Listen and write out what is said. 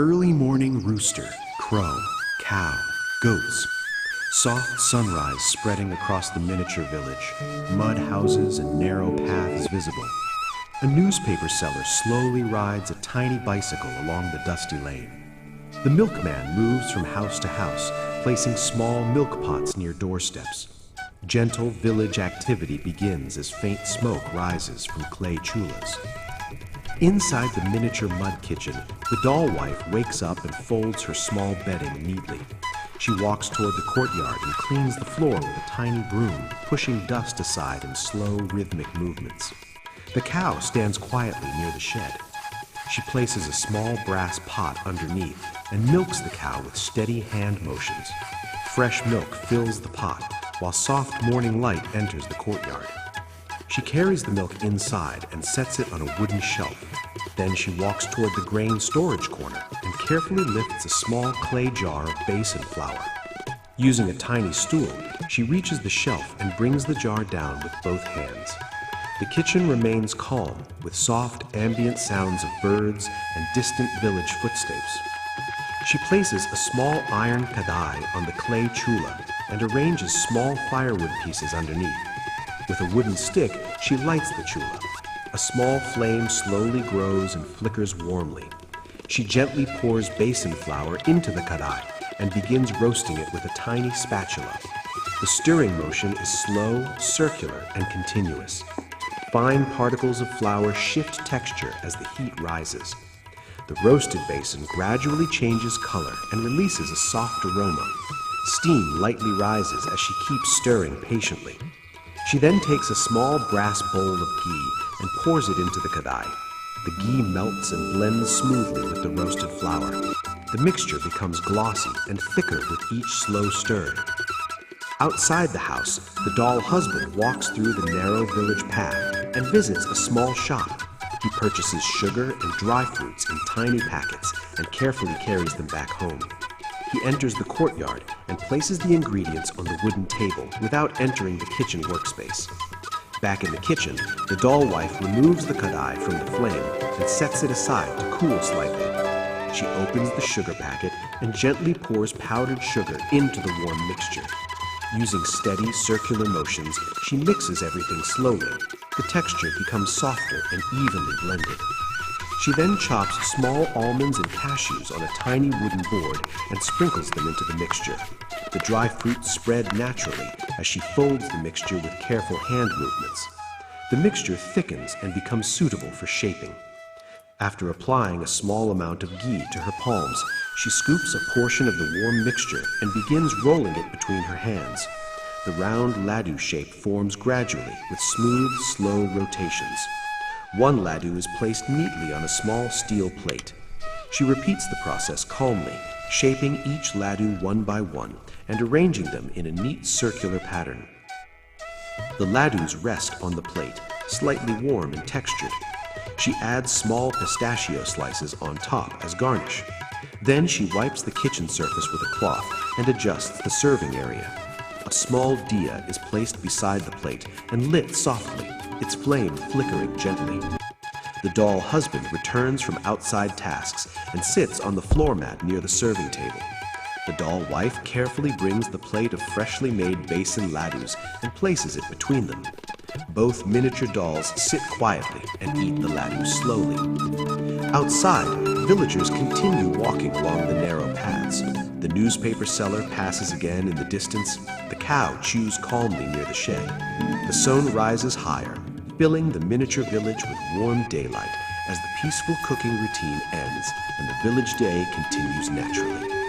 Early morning rooster, crow, cow, goats. Soft sunrise spreading across the miniature village, mud houses and narrow paths visible. A newspaper seller slowly rides a tiny bicycle along the dusty lane. The milkman moves from house to house, placing small milk pots near doorsteps. Gentle village activity begins as faint smoke rises from clay chulas. Inside the miniature mud kitchen, the doll wife wakes up and folds her small bedding neatly. She walks toward the courtyard and cleans the floor with a tiny broom, pushing dust aside in slow, rhythmic movements. The cow stands quietly near the shed. She places a small brass pot underneath and milks the cow with steady hand motions. Fresh milk fills the pot, while soft morning light enters the courtyard. She carries the milk inside and sets it on a wooden shelf. Then she walks toward the grain storage corner and carefully lifts a small clay jar of basin flour. Using a tiny stool, she reaches the shelf and brings the jar down with both hands. The kitchen remains calm, with soft ambient sounds of birds and distant village footsteps. She places a small iron kadhai on the clay chulha and arranges small firewood pieces underneath. With a wooden stick, she lights the chulha. A small flame slowly grows and flickers warmly. She gently pours basin flour into the kadhai and begins roasting it with a tiny spatula. The stirring motion is slow, circular, and continuous. Fine particles of flour shift texture as the heat rises. The roasted basin gradually changes color and releases a soft aroma. Steam lightly rises as she keeps stirring patiently. She then takes a small brass bowl of ghee and pours it into the kadhai. The ghee melts and blends smoothly with the roasted flour. The mixture becomes glossy and thicker with each slow stir. Outside the house, the doll husband walks through the narrow village path and visits a small shop. He purchases sugar and dry fruits in tiny packets and carefully carries them back home. He enters the courtyard and places the ingredients on the wooden table without entering the kitchen workspace. Back in the kitchen, the doll wife removes the kadhai from the flame and sets it aside to cool slightly. She opens the sugar packet and gently pours powdered sugar into the warm mixture. Using steady, circular motions, she mixes everything slowly. The texture becomes softer and evenly blended. She then chops small almonds and cashews on a tiny wooden board and sprinkles them into the mixture. The dry fruits spread naturally as she folds the mixture with careful hand movements. The mixture thickens and becomes suitable for shaping. After applying a small amount of ghee to her palms, she scoops a portion of the warm mixture and begins rolling it between her hands. The round laddu shape forms gradually with smooth, slow rotations. One laddu is placed neatly on a small steel plate. She repeats the process calmly, shaping each laddu one by one and arranging them in a neat circular pattern. The laddus rest on the plate, slightly warm and textured. She adds small pistachio slices on top as garnish. Then she wipes the kitchen surface with a cloth and adjusts the serving area. A small diya is placed beside the plate and lit softly, its flame flickering gently. The doll husband returns from outside tasks and sits on the floor mat near the serving table. The doll wife carefully brings the plate of freshly made Besan Laddus and places it between them. Both miniature dolls sit quietly and eat the laddus slowly. Outside, villagers continue walking along the narrow paths. The newspaper seller passes again in the distance. The cow chews calmly near the shed. The sun rises higher, filling the miniature village with warm daylight as the peaceful cooking routine ends and the village day continues naturally.